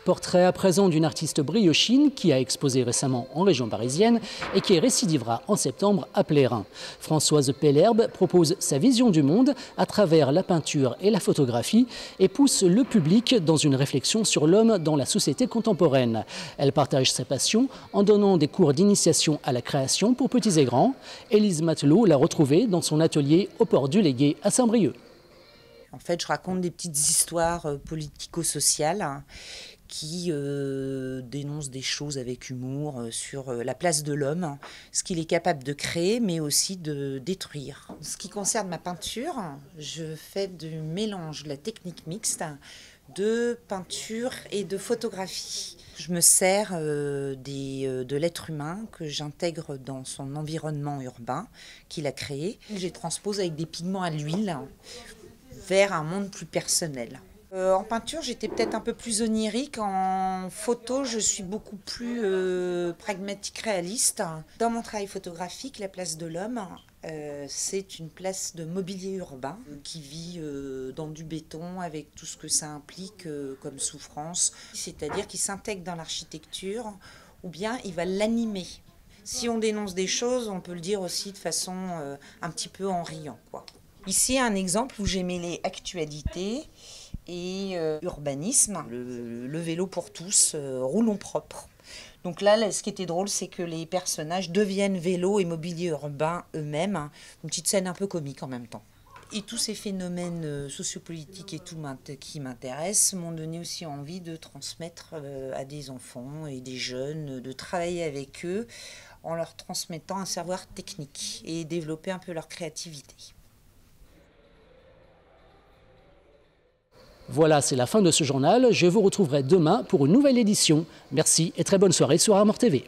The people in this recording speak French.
Portrait à présent d'une artiste briochine qui a exposé récemment en région parisienne et qui récidivera en septembre à Plérin. Françoise Pellerbe propose sa vision du monde à travers la peinture et la photographie et pousse le public dans une réflexion sur l'homme dans la société contemporaine. Elle partage sa passion en donnant des cours d'initiation à la création pour petits et grands. Élise Matelot l'a retrouvée dans son atelier au port du Légué à Saint-Brieuc. En fait, je raconte des petites histoires politico-sociales qui dénoncent des choses avec humour sur la place de l'homme, ce qu'il est capable de créer, mais aussi de détruire. En ce qui concerne ma peinture, je fais du mélange de la technique mixte de peinture et de photographie. Je me sers de l'être humain que j'intègre dans son environnement urbain qu'il a créé. Je les transpose avec des pigments à l'huile vers un monde plus personnel. En peinture, j'étais peut-être un peu plus onirique. En photo, je suis beaucoup plus pragmatique, réaliste. Dans mon travail photographique, la place de l'homme, c'est une place de mobilier urbain qui vit dans du béton avec tout ce que ça implique comme souffrance. C'est-à-dire qu'il s'intègre dans l'architecture ou bien il va l'animer. Si on dénonce des choses, on peut le dire aussi de façon un petit peu en riant, quoi. Ici, un exemple où j'ai mêlé actualité et urbanisme. Le vélo pour tous, roulons propre. Donc là, ce qui était drôle, c'est que les personnages deviennent vélo et mobilier urbain eux-mêmes. Une petite scène un peu comique en même temps. Et tous ces phénomènes sociopolitiques et tout qui m'intéressent m'ont donné aussi envie de transmettre à des enfants et des jeunes, de travailler avec eux en leur transmettant un savoir technique et développer un peu leur créativité. Voilà, c'est la fin de ce journal. Je vous retrouverai demain pour une nouvelle édition. Merci et très bonne soirée sur Armor TV.